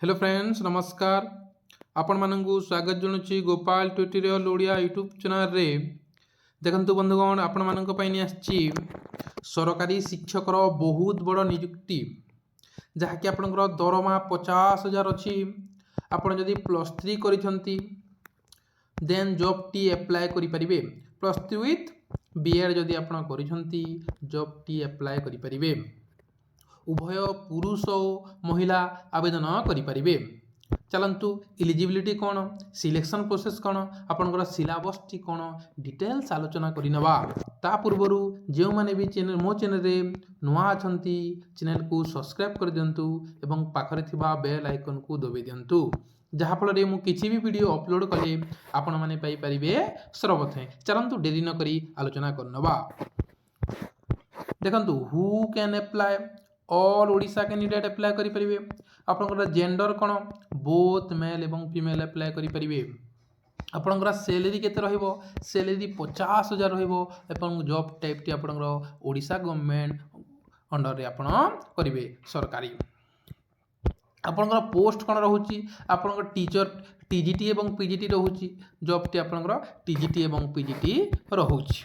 Hello friends नमस्कार आपण मानकु स्वागत जनुची Gopal tutorial Odia YouTube channel रे देखंतु बंधुगण आपण मानक पई नि आछि सरकारी शिक्षकर बहुत बड़ नियुक्ति जहा कि आपनकर दरमा 50,000 अछि। आपण जदि +3 करिसंती देन जॉब टी अप्लाई करि परिबे। +3 विथ बीएड जदि आपण करिसंती जॉब टी अप्लाई करि परिबे। उभय पुरुष और महिला आवेदन करें। चलतु इलिजिबिलिटी कौन, सिलेक्शन प्रोसेस कौन, आपंकर सिलेबस टी कौन डिटेल्स आलोचना करनेबा। ता पूर्वर जो मैंने भी चैनल मो चैनल रे नुआ अछंती चैनल को सब्सक्राइब कर दियंतु एवं पाखरे थिबा बेल आइकन को दबाई दियंतु जहाँ फल रे मु किछि भी वीडियो अपलोड कले आपण माने पाई परिबे सर्वप्रथमे। चलंतु डेरी न करी आलोचना करनबा। देखंतु who can apply, all Odisha candidate apply करि परिबे। आपनकर जेंडर कोन, बोथ मेल एवं फीमेल अप्लाई करि परिबे। आपनकर सैलरी केते रहइबो, सैलरी 50,000 रहइबो एवं जॉब टाइप टी आपनकर ओडिशा गवर्नमेंट अंडर रे आपण करिवे सरकारी। आपनकर पोस्ट कोन रहउची, आपनकर टीचर टीजीटी एवं पीजीटी रहउची। जॉब टी आपनकर टीजीटी एवं पीजीटी रहउची।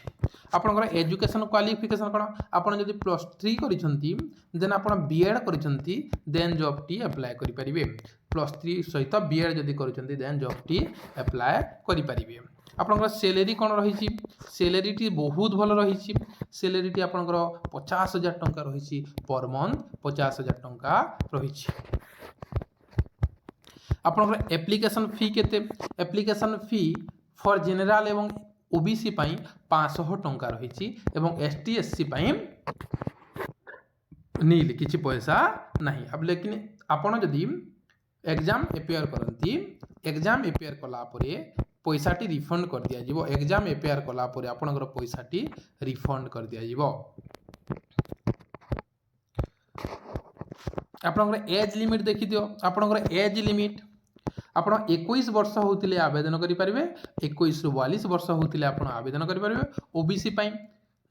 आपनकर एजुकेशन क्वालिफिकेशन कोन, आपण जदि +3 करिसंती देन आपण बीएड करिसंती देन जॉब टी अप्लाई करि परिबे। +3 सहित बीएड जदि करिसंती देन जॉब टी अप्लाई करि परिबे। आपनकर सैलरी कोन रहिची, सैलरी टी बहुत भल रहिची। सैलरी टी आपनकर 50,000 टंका रहिची पर मंथ, 50,000 टंका रहिची। आपनकर एप्लिकेशन फी केते, एप्लिकेशन फी फॉर जनरल एवं ओबीसी पाई 500 टंका रहिची एवं एसटी एससी पाई नील किछि पैसा नहीं। अब लेकिन आपण जदि एग्जाम अपेयर करंती, एग्जाम अपेयर कला परे पैसाटी रिफंड कर दिया जिवो। एग्जाम अपेयर कला परे आपनकर पैसाटी रिफंड कर दिया जिवो। आपनकर एज लिमिट देखि दियो। आपनकर एज लिमिट आपण 21 वर्ष होतिले आवेदन करि परिबे। 21 रु 42 वर्ष होतिले आपण आवेदन करि परिबे। ओबीसी पाई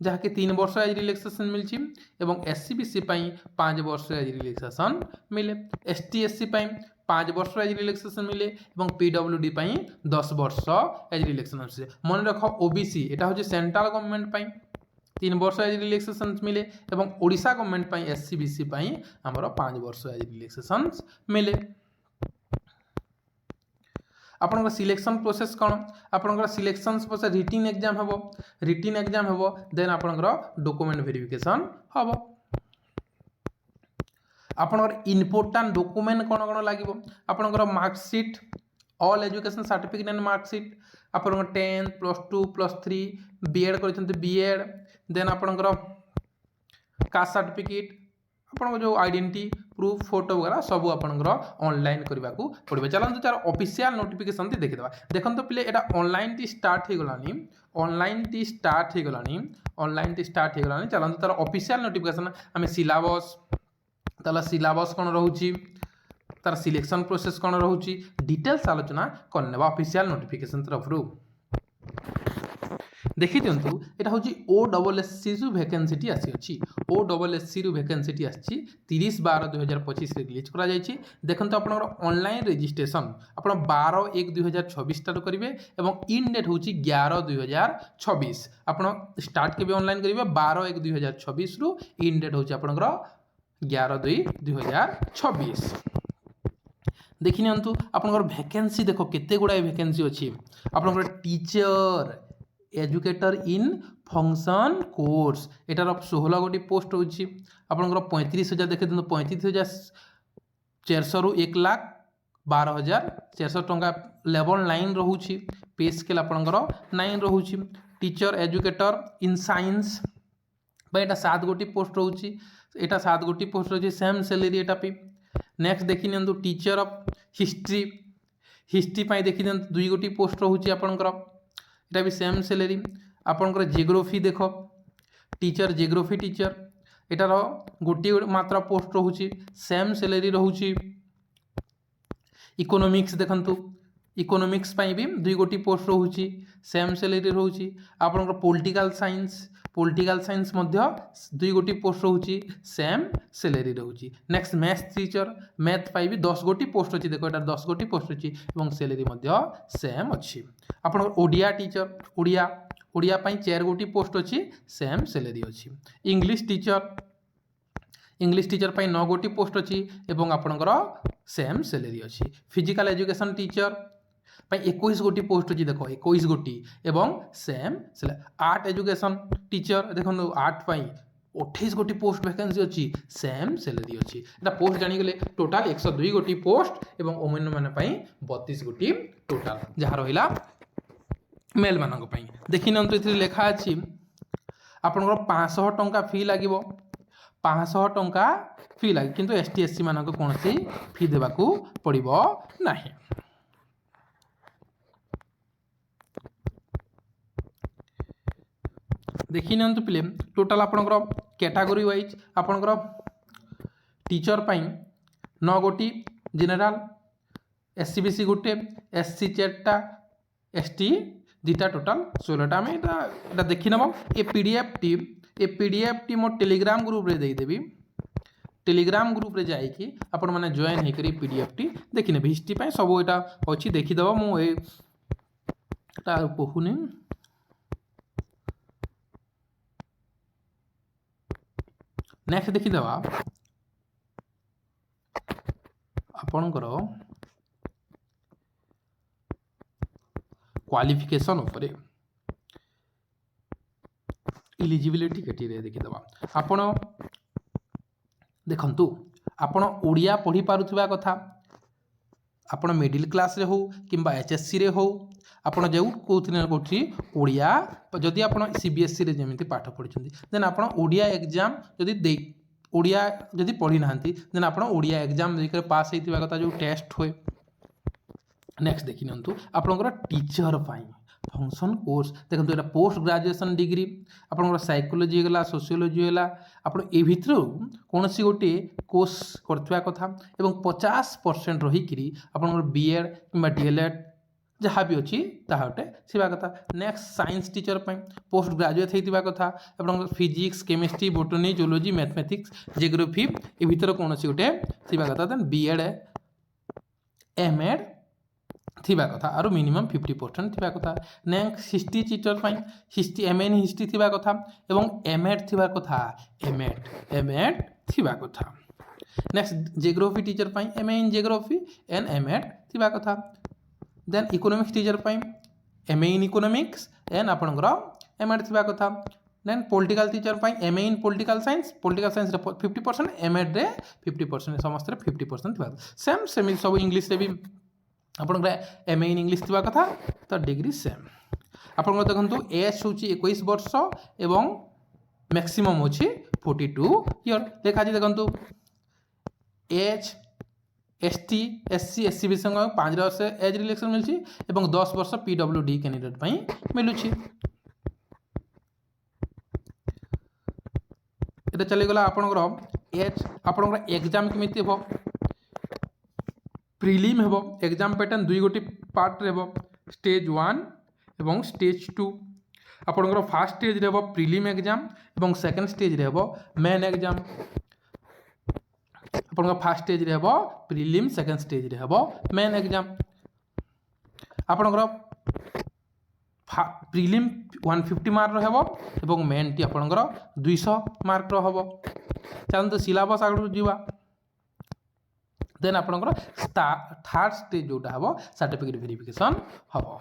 जहा कि 3 वर्ष एज रिलैक्सेशन मिलछि एवं एससी बीसी पाई 5 वर्ष एज रिलैक्सेशन मिले। एसटी एससी पाई 5 वर्ष एज रिलैक्सेशन मिले एवं पीडब्ल्यूडी पाई 10 वर्ष एज रिलैक्सेशन मिले। मन रख ओबीसी एटा होछि सेंट्रल गवर्नमेंट पाई 3 वर्ष एज रिलैक्सेशन मिले एवं ओडिशा गवर्नमेंट पाई एससी बीसी पाई हमर 5 वर्ष एज रिलैक्सेशन मिले। आपनकर सिलेक्शन प्रोसेस कोन, आपनकर सिलेक्शन प्रोसेस रिटन एग्जाम हबो। रिटन एग्जाम हबो देन आपनकर डॉक्यूमेंट वेरिफिकेशन हबो। आपनकर इंपोर्टेंट डॉक्यूमेंट कोन कोन लागिबो, आपनकर marksheet, all education certificate and marksheet, आपनकर 10 +2 +3 बीएड करिसंते बीएड, देन आपनकर कास्ट सर्टिफिकेट, आपन जो आइडेंटिटी प्रूफ फोटो वगैरह सब आपनकर ऑनलाइन करबा को पड़बे। चलंतु तार ऑफिशियल नोटिफिकेशन ती देखि देबा। देखंतु पले एटा ऑनलाइन टी स्टार्ट हे गलानी, ऑनलाइन टी स्टार्ट हे गलानी, ऑनलाइन टी स्टार्ट हे गलानी। चलंतु तार ऑफिशियल नोटिफिकेशन हमें सिलेबस, ताला सिलेबस कोन रहउची, तार सिलेक्शन प्रोसेस कोन रहउची डिटेल्स आलोचना करनेबा ऑफिशियल नोटिफिकेशन तरफ रु। देखि दियंतु एटा होची ओडब्ल्यूएससी रु वैकेंसी आसी अछि। ओडब्ल्यूएससी रु वैकेंसी आछि 30/12/2025 रे रिलीज करा जायछि। देखंतु आपनकर ऑनलाइन रजिस्ट्रेशन आपण 12/1/2026 टारु करिवे एवं इन डेट होची 11/2026। आपण स्टार्ट केबे ऑनलाइन करिवे 12/1/2026 रु, इन डेट होची आपनकर 11/2/2026। देखि नियंतु आपनकर वैकेंसी देखो केते गुडा वैकेंसी अछि। आपनकर teacher educator in function course एटार 16 गोटी पोस्ट होची। आपनकर 35,000 देखे दिन 35,400 रु 1,12,400 टंका लेवल 9 रहउची। पे स्केल आपनकर 9 रहउची। टीचर एजुकेटर इन साइंस बा एटा 7 गोटी पोस्ट रहउची। एटा 7 गोटी पोस्ट रहउची सेम सैलरी एटा पे। नेक्स्ट देखि नियंतु टीचर ऑफ हिस्ट्री, हिस्ट्री पाई देखि नियंतु 2 गोटी पोस्ट रहउची आपनकर, एटा भी सेम सैलरी। आपनकर जियोग्राफी देखो, टीचर जियोग्राफी टीचर एटार गोटी मात्रा पोस्ट रहउची, सेम सैलरी रहउची। इकोनॉमिक्स देखंतु इकोनोमिक्स भी 2 गोटी पोस्ट रोचे सेम सैलरी रोचे आपंकर पॉलिटिकल साइंस 2 गोटी पोस्ट रोचे सेम सैलरी रोचे नेक्स्ट मैथ्स टीचर मैथ भी 10 गोटी पोस्ट अच्छी देखो यहाँ 10 गोटी पोस्ट अच्छी और सैलरी सेम अच्छी आपंकर ओडिया टीचर ओडिया 4 गोटी पोस्ट अच्छी सेम सैलरी अच्छी इंग्लिश टीचर 9 गोटी पोस्ट अच्छी और आपंकर सेम सैलरी अच्छी फिजिकल एजुकेशन टीचर 21 गोटी पोस्ट अच्छी देख 21 गोटी एवं सेम आर्ट एजुकेशन टीचर देखो आर्ट 28 गोटी पोस्ट वैकेंसी अच्छी सेम सैलरी अच्छी एटा पोस्ट जानिगले टोटाल 102 गोटी पोस्ट एवं वुमेन माने 32 गोटी टोटाल जहाँ रहा मेल मानक देखि नियंतु लेखा अच्छी आपनकर 500 टंका फी लगे 500 टंका फी लगे किंतु एसटी एससी मानक कौन फी देवाकू पड़िबो नाही देखि नियंतु पिले टोटाल आपनकर कैटेगरी वाइज आपनकर टीचर 9 गोटी जनरल एससीबीसी गोटे एससी 4टा एसटी 2टा टोटाल 16टा आम यहाँ देखी नब ए पीडीएफ टी मो टेलीग्राम ग्रुप रे देदेवी टेलीग्राम ग्रुप रे जाइए आपण मैंने जॉइन होकर पीडीएफ टी देखी ने हिस्ट्री सब यहाँ अच्छी देखीदेव मुझे कहूनी नेक्स्ट देखीदेव आपणकर क्वालिफिकेशन उपरे इलिजिबिलिटी क्राइटेरिया देखीदेवा आपण देखंतु आपण ओडिया पढ़ी पारुथिबा कथा आपण मिडिल क्लास रे हो किंबा एचएससी रे हो आपण जो कौथि ओडिया जदि आपण सीबीएसई रे जेमिति पाठ पढ़िछन्ती देन आपण ओडिया एग्जाम जदि ओडिया जदि पढ़ी नाहंती देन आपण ओडिया एग्जाम देकर पास होइतिबा कथा जो टेस्ट होय नेक्स्ट देखि नियंतु आपनकर टीचर फंक्शन कोर्स देखो यहाँ पोस्ट ग्रेजुएशन डिग्री आपनकर साइकोलॉजी गला सोशियोलॉजी गला आप ए भितर कौन सी गोटे कोर्स करथिबा कथा एवं 50% रहीकि आपनकर बीएड किंबा डीएलएड जहाँ भी अच्छी ताहा गोटे थिबा कथा next science teacher post graduate होइतिबा कथा आपनकर physics chemistry botany zoology mathematics geography ए भितर कौन सी गोटे थिबा कथा देन बीएड एमएड थिबा कथा आरो मिनिमम 50% थिबा कथा next history teacher history MA in history थिबा कथा एवं एमएड थिबा कथा एमएड थिबा कथा next geography teacher MA in geography and MEd थिबा कथा then economics teacher MA in economics and आपनकर एमएड थिबा कथा then political teacher MA in political science 50% MEd रे 50% समस्त 50% थिबा सेम सेम सब इंग्लिश रे भी आपन एमए इन इंग्लिश थिबा कथा तो डिग्री सेम आपन देखंतु एज होची 21 वर्ष एवं मैक्सिमम होची 42 ईयर देखा जी देखंतु एज एसटी एससी एससी भी संग 5 वर्ष एज रिलेक्शन मिलची एवं 10 वर्ष पीडब्ल्यूडी कैंडिडेट पई मिलुची एटा चली गला आपनकर एज आपनकर एग्जाम केमिति हो प्रिलिम हेबो एग्जाम पैटर्न 2 गोटी पार्ट रे हेबो स्टेज 1 एवं स्टेज 2 आपनकर फर्स्ट स्टेज रे हेबो प्रिलिम एग्जाम एवं सेकंड स्टेज रे हेबो मेन एग्जाम आपनकर फर्स्ट स्टेज रे हेबो प्रिलिम सेकंड स्टेज रे हेबो मेन एग्जाम आपनकर प्रिलिम 150 मार्क रो हेबो एवं मेन टी आपनकर 200 मार्क रो हेबो चलंतु सिलेबस आगु जीवा देन आपनकर थर्ड स्टेज जोटा हबो सर्टिफिकेट वेरिफिकेशन हबो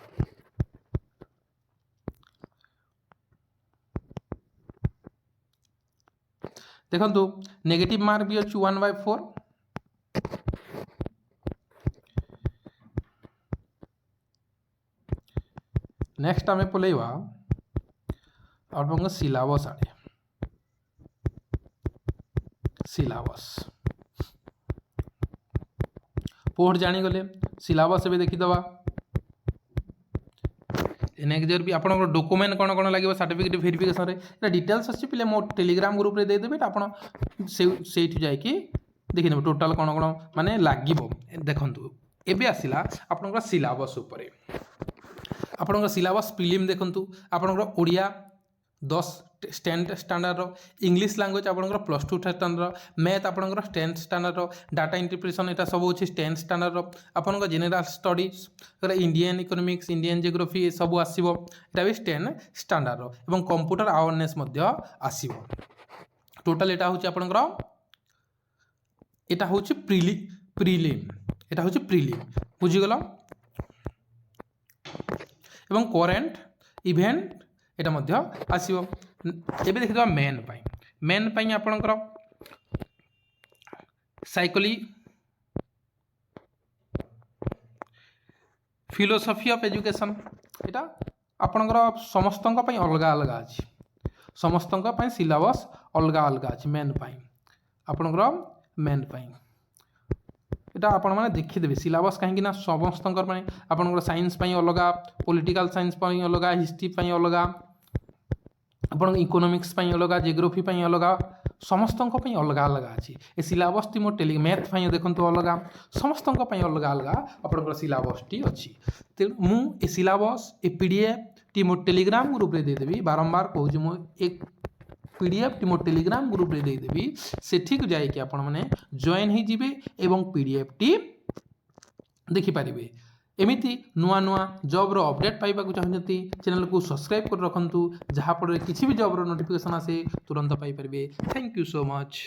देखंतु नेगेटिव मार्क भी अछि 1/4 नेक्स्ट आमे पलेवा आपनकर सिलेबस आडे सिलेबस पोस्ट जानीगले सिलेबस भी देखीदवा नेक्स्ट भी आप डॉक्यूमेंट कौन कौन लगे सर्टिफिकेट वेरिफिकेशन रे डिटेल्स अच्छी पे मो टेलीग्राम ग्रुप रे देदेबे आप से जाकि देखी टोटाल कौन कौन माने लगे देखंतु एबे आसिला आपणकर सिलेबस उपरे आपणकर सिलेबस प्रिलिम देखंतु आपणकर ओडिया 10 स्टैंडर्ड इंग्लिश लैंग्वेज आपणकर +2 स्टैंडर्ड मैथ आपणकर 10th स्टैंडर्ड डाटा इंटरप्रिटेशन एटा सब होछि 10th स्टैंडर्ड आपणकर general studies Indian economics Indian geography सब आसीबो एटा भी 10th स्टैंडर्ड एवं कंप्यूटर अवेयरनेस मध्य आसीबो टोटल एटा होछि आपणकर एटा होछि प्रिलिम एटा होछि प्रिलिम बुझी गलो एवं करेंट इवेंट एटा मध्य आसीबो एबे देखिबा मेन पई आपणकर साइकोलॉजी फिलोसफी ऑफ एजुकेशन एटा आपणकर समस्तंक पई अलगा अलगा अछि समस्तंक पई सिलेबस अलगा अलगा अछि मेन पई आपणकर मेन पई एटा आपण माने देखिदेबे सिलेबस कहीं ना समस्तंकर पई आपणकर साइंस पई अलगा पॉलिटिकल साइंस पई अलगा हिस्ट्री पई अलगा आपण इकोनॉमिक्स पई अलगा जियोग्राफी पई अलगा समस्तंक पई अलगा अलगा अछि ए सिलेबस टी मोर टेली मैथ पई देखंतु अलगा समस्तंक पई अलगा अलगा आपणकर सिलेबस टी अछि ते मु ए सिलेबस ए पीडीएफ टी मोर टेलीग्राम ग्रुप रे दे देबी बारंबार कहू मु एक पीडीएफ टी मोर टेलीग्राम ग्रुप रे दे देबी सेठी को जाय कि आपण माने जॉइन ही जिवे एवं पीडीएफ टी देखि पारिबे एमिति नुआ नुआ जॉब रो अपडेट पाइबा को चाहते चैनल को सब्सक्राइब कर रखंतु जहाँ फल किसी भी जॉब रो नोटिफिकेशन आसे तुरंत पाई परिबे थैंक यू सो मच।